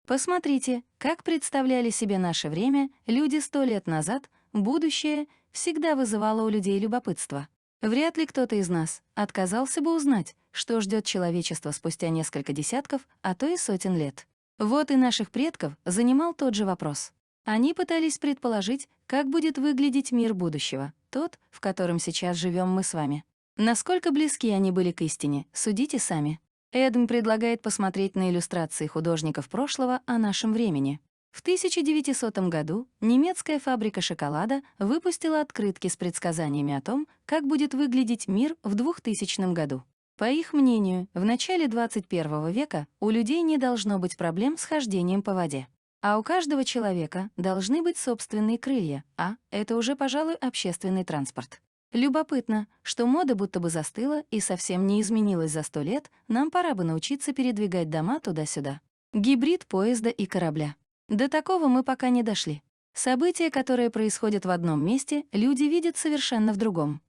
Посмотрите, как представляли себе наше время люди 100 лет назад, будущее всегда вызывало у людей любопытство. Вряд ли кто-то из нас отказался бы узнать, что ждет человечество спустя несколько десятков, а то и сотен лет. Вот и наших предков занимал тот же вопрос. Они пытались предположить, как будет выглядеть мир будущего, тот, в котором сейчас живем мы с вами. Насколько близки они были к истине, судите сами. Эдм предлагает посмотреть на иллюстрации художников прошлого о нашем времени. В 1900 году немецкая фабрика шоколада выпустила открытки с предсказаниями о том, как будет выглядеть мир в 2000 году. По их мнению, в начале 21 века у людей не должно быть проблем с хождением по воде. А у каждого человека должны быть собственные крылья, а это уже, пожалуй, общественный транспорт. Любопытно, что мода будто бы застыла и совсем не изменилась за 100 лет, нам пора бы научиться передвигать дома туда-сюда. Гибрид поезда и корабля. До такого мы пока не дошли. События, которые происходят в одном месте, люди видят совершенно в другом.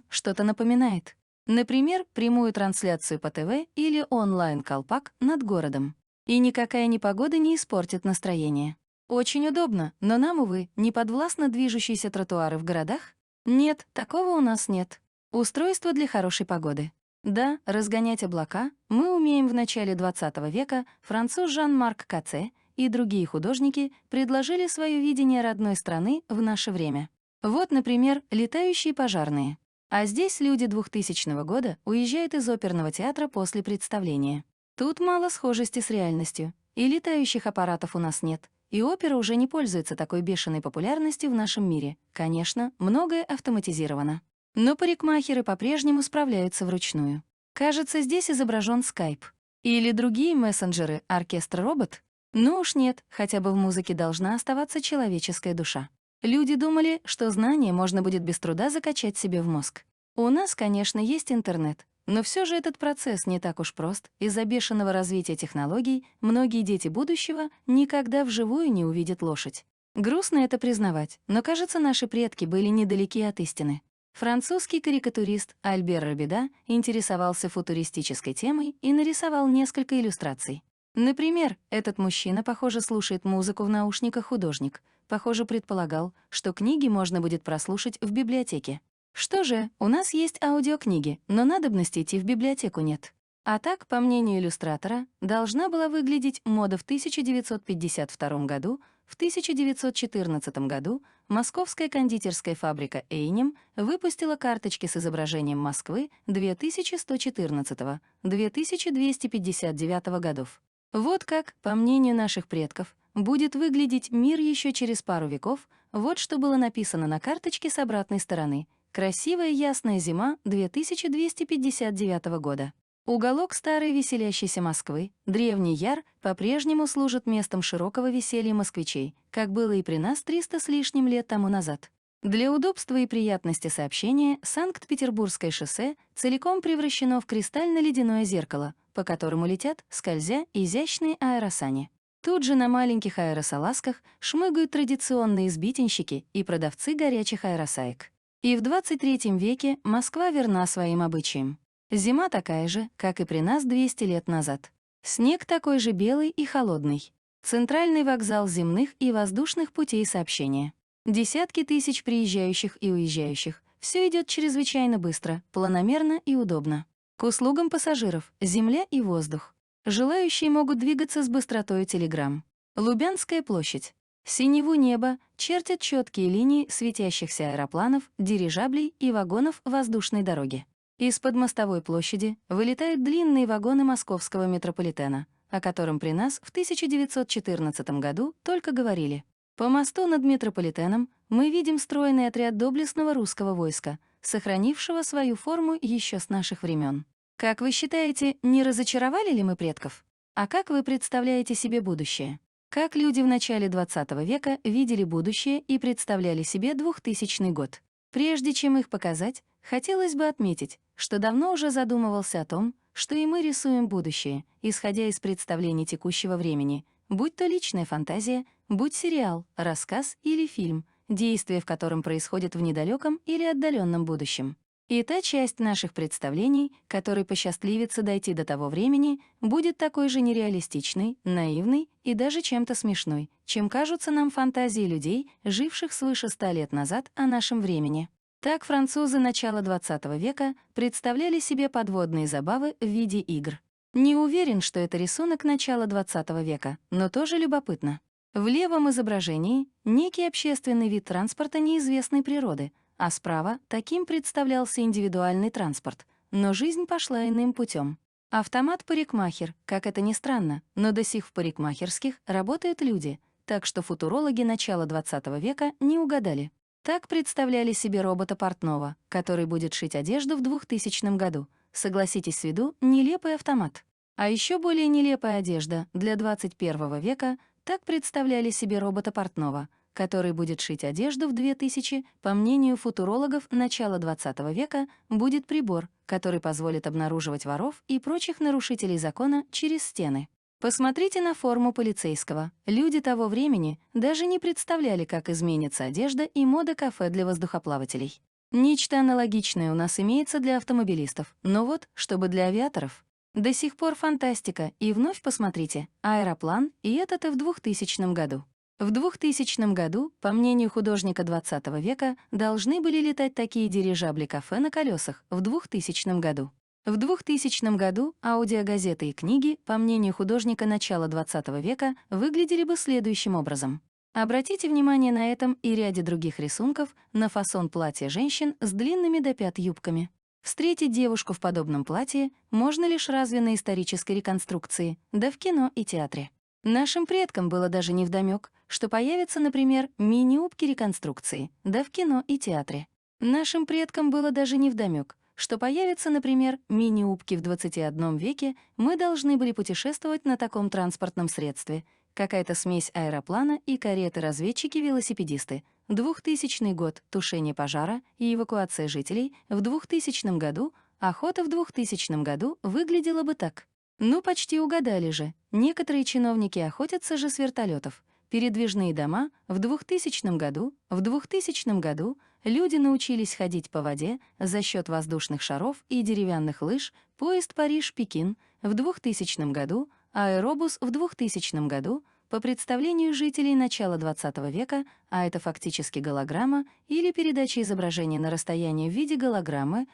Что-то напоминает. Например, прямую трансляцию по ТВ или онлайн-колпак над городом. И никакая непогода не испортит настроение. Очень удобно, но нам, увы, не подвластны движущиеся тротуары в городах. Нет, такого у нас нет. Устройство для хорошей погоды. Да, разгонять облака мы умеем. В начале 20 века француз Жан-Марк Кацце и другие художники предложили свое видение родной страны в наше время. Вот, например, летающие пожарные. А здесь люди 2000 года уезжают из оперного театра после представления. Тут мало схожести с реальностью. И летающих аппаратов у нас нет. И опера уже не пользуется такой бешеной популярностью в нашем мире. Конечно, многое автоматизировано. Но парикмахеры по-прежнему справляются вручную. Кажется, здесь изображен Skype. Или другие мессенджеры, оркестр-робот? Ну уж нет, хотя бы в музыке должна оставаться человеческая душа. Люди думали, что знания можно будет без труда закачать себе в мозг. У нас, конечно, есть интернет, но все же этот процесс не так уж прост. Из-за бешеного развития технологий многие дети будущего никогда вживую не увидят лошадь. Грустно это признавать, но, кажется, наши предки были недалеки от истины. Французский карикатурист Альбер Рабида интересовался футуристической темой и нарисовал несколько иллюстраций. Например, этот мужчина, похоже, слушает музыку в наушниках. Художник, похоже, предполагал, что книги можно будет прослушать в библиотеке. Что же, у нас есть аудиокниги, но надобности идти в библиотеку нет. А так, по мнению иллюстратора, должна была выглядеть мода в 1952 году. В 1914 году московская кондитерская фабрика «Эйнем» выпустила карточки с изображением Москвы 2114-2259 годов. Вот как, по мнению наших предков, будет выглядеть мир еще через пару веков. Вот что было написано на карточке с обратной стороны. Красивая ясная зима 2259 года. Уголок старой веселящейся Москвы, древний Яр, по-прежнему служит местом широкого веселья москвичей, как было и при нас 300 с лишним лет тому назад. Для удобства и приятности сообщения Санкт-Петербургское шоссе целиком превращено в кристально-ледяное зеркало, по которому летят, скользя, изящные аэросани. Тут же на маленьких аэросалазках шмыгают традиционные сбитенщики и продавцы горячих аэросаек. И в 23 веке Москва верна своим обычаям. Зима такая же, как и при нас 200 лет назад. Снег такой же белый и холодный. Центральный вокзал земных и воздушных путей сообщения. Десятки тысяч приезжающих и уезжающих. Все идет чрезвычайно быстро, планомерно и удобно. К услугам пассажиров — земля и воздух. Желающие могут двигаться с быстротой телеграмм. Лубянская площадь. Синеву неба чертят четкие линии светящихся аэропланов, дирижаблей и вагонов воздушной дороги. Из-под мостовой площади вылетают длинные вагоны московского метрополитена, о котором при нас в 1914 году только говорили. По мосту над метрополитеном мы видим стройный отряд доблестного русского войска, сохранившего свою форму еще с наших времен. Как вы считаете, не разочаровали ли мы предков? А как вы представляете себе будущее? Как люди в начале 20 века видели будущее и представляли себе 2000 год? Прежде чем их показать, хотелось бы отметить, что давно уже задумывался о том, что и мы рисуем будущее, исходя из представлений текущего времени, будь то личная фантазия, будь сериал, рассказ или фильм, действие в котором происходит в недалеком или отдаленном будущем. И та часть наших представлений, которой посчастливится дойти до того времени, будет такой же нереалистичной, наивной и даже чем-то смешной, чем кажутся нам фантазии людей, живших свыше 100 лет назад о нашем времени. Так французы начала XX века представляли себе подводные забавы в виде игр. Не уверен, что это рисунок начала XX века, но тоже любопытно. В левом изображении некий общественный вид транспорта неизвестной природы, а справа таким представлялся индивидуальный транспорт, но жизнь пошла иным путем. Автомат-парикмахер, как это ни странно, но до сих в парикмахерских работают люди, так что футурологи начала XX века не угадали. Так представляли себе робота портного, который будет шить одежду в 2000 году. Согласитесь, с виду нелепый автомат. А еще более нелепая одежда для 21 века так представляли себе робота портного, который будет шить одежду в 2000, по мнению футурологов начала XX века, будет прибор, который позволит обнаруживать воров и прочих нарушителей закона через стены. Посмотрите на форму полицейского. Люди того времени даже не представляли, как изменится одежда и мода кафе для воздухоплавателей. Нечто аналогичное у нас имеется для автомобилистов, но вот, чтобы для авиаторов. До сих пор фантастика, и вновь посмотрите, аэроплан, и этот и в 2000 году. В 2000 году, по мнению художника XX века, должны были летать такие дирижабли-кафе на колесах в 2000 году. В 2000 году аудиогазеты и книги, по мнению художника начала XX века, выглядели бы следующим образом. Обратите внимание на этом и ряде других рисунков на фасон платья женщин с длинными до пят юбками. Встретить девушку в подобном платье можно лишь разве на исторической реконструкции, да в кино и театре. Нашим предкам было даже невдомёк, что появятся, например, мини-юбки реконструкции, да в кино и театре. Нашим предкам было даже невдомёк, что появятся, например, мини-юбки в 21 веке, мы должны были путешествовать на таком транспортном средстве. Какая-то смесь аэроплана и кареты-разведчики-велосипедисты. 2000 год — тушение пожара и эвакуация жителей. В 2000 году охота в 2000 году выглядела бы так. Ну, почти угадали же. Некоторые чиновники охотятся же с вертолетов. Передвижные дома в 2000 году. В 2000 году люди научились ходить по воде за счет воздушных шаров и деревянных лыж. Поезд Париж-Пекин в 2000 году. Аэробус в 2000 году. По представлению жителей начала XX века, а это фактически голограмма или передача изображения на расстояние в виде голограммы,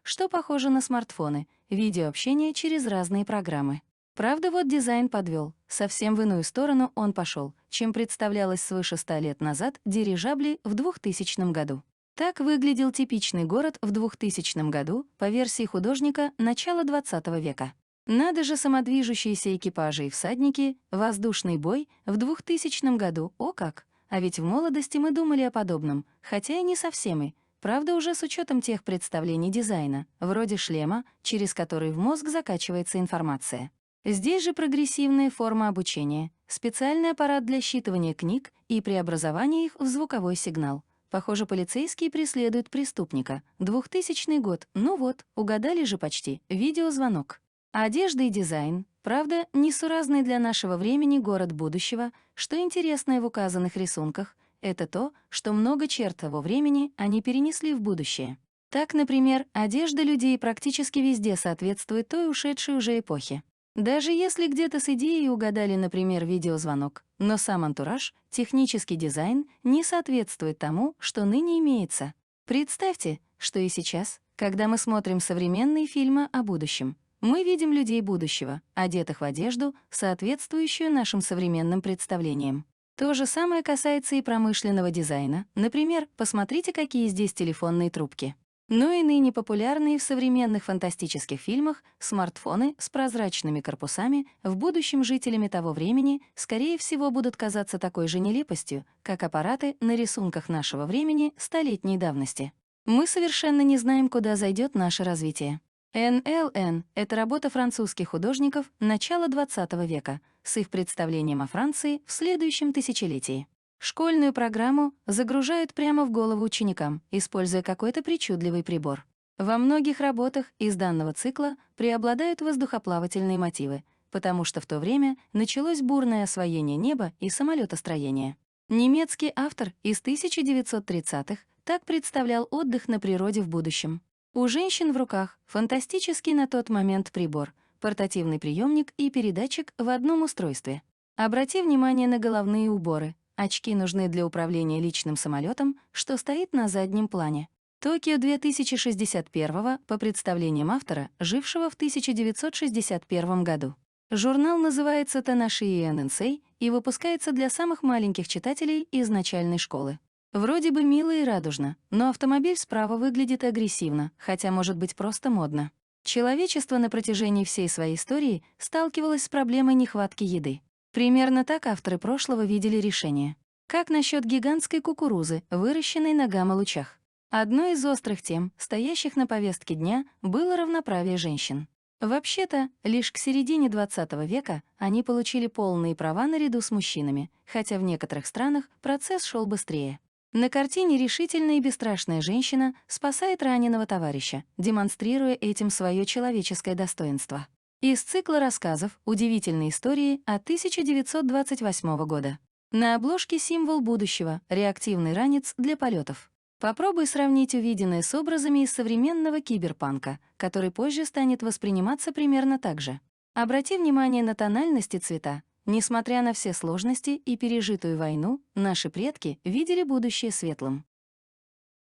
что похоже на смартфоны, видеообщение через разные программы. Правда, вот дизайн подвел. Совсем в иную сторону он пошел, чем представлялось свыше 100 лет назад дирижабли в 2000 году. Так выглядел типичный город в 2000 году по версии художника начала XX века. Надо же, самодвижущиеся экипажи и всадники, воздушный бой в 2000 году, о как! А ведь в молодости мы думали о подобном, хотя и не совсем и. Правда, уже с учетом тех представлений дизайна, вроде шлема, через который в мозг закачивается информация. Здесь же прогрессивная форма обучения, специальный аппарат для считывания книг и преобразования их в звуковой сигнал. Похоже, полицейские преследуют преступника. 2000 год, ну вот, угадали же почти, видеозвонок. Одежда и дизайн, правда, несуразный для нашего времени город будущего, что интересное в указанных рисунках, это то, что много черт того времени они перенесли в будущее. Так, например, одежда людей практически везде соответствует той ушедшей уже эпохе. Даже если где-то с идеей угадали, например, видеозвонок, но сам антураж, технический дизайн не соответствует тому, что ныне имеется. Представьте, что и сейчас, когда мы смотрим современные фильмы о будущем, мы видим людей будущего, одетых в одежду, соответствующую нашим современным представлениям. То же самое касается и промышленного дизайна. Например, посмотрите, какие здесь телефонные трубки. Но и ныне популярные в современных фантастических фильмах смартфоны с прозрачными корпусами в будущем жителями того времени, скорее всего, будут казаться такой же нелепостью, как аппараты на рисунках нашего времени столетней давности. Мы совершенно не знаем, куда зайдет наше развитие. НЛН — это работа французских художников начала XX века с их представлением о Франции в следующем тысячелетии. Школьную программу загружают прямо в голову ученикам, используя какой-то причудливый прибор. Во многих работах из данного цикла преобладают воздухоплавательные мотивы, потому что в то время началось бурное освоение неба и самолетостроения. Немецкий автор из 1930-х так представлял отдых на природе в будущем. У женщин в руках фантастический на тот момент прибор, портативный приемник и передатчик в одном устройстве. Обрати внимание на головные уборы. Очки нужны для управления личным самолетом, что стоит на заднем плане. Токио 2061 по представлениям автора, жившего в 1961 году. Журнал называется Танашии Нэнсей и выпускается для самых маленьких читателей из начальной школы. Вроде бы мило и радужно, но автомобиль справа выглядит агрессивно, хотя может быть просто модно. Человечество на протяжении всей своей истории сталкивалось с проблемой нехватки еды. Примерно так авторы прошлого видели решение. Как насчет гигантской кукурузы, выращенной на гамма-лучах? Одной из острых тем, стоящих на повестке дня, было равноправие женщин. Вообще-то, лишь к середине XX века они получили полные права наряду с мужчинами, хотя в некоторых странах процесс шел быстрее. На картине решительная и бесстрашная женщина спасает раненого товарища, демонстрируя этим свое человеческое достоинство. Из цикла рассказов «Удивительные истории» от 1928 года. На обложке символ будущего — реактивный ранец для полетов. Попробуй сравнить увиденное с образами из современного киберпанка, который позже станет восприниматься примерно так же. Обрати внимание на тональности цвета. Несмотря на все сложности и пережитую войну, наши предки видели будущее светлым.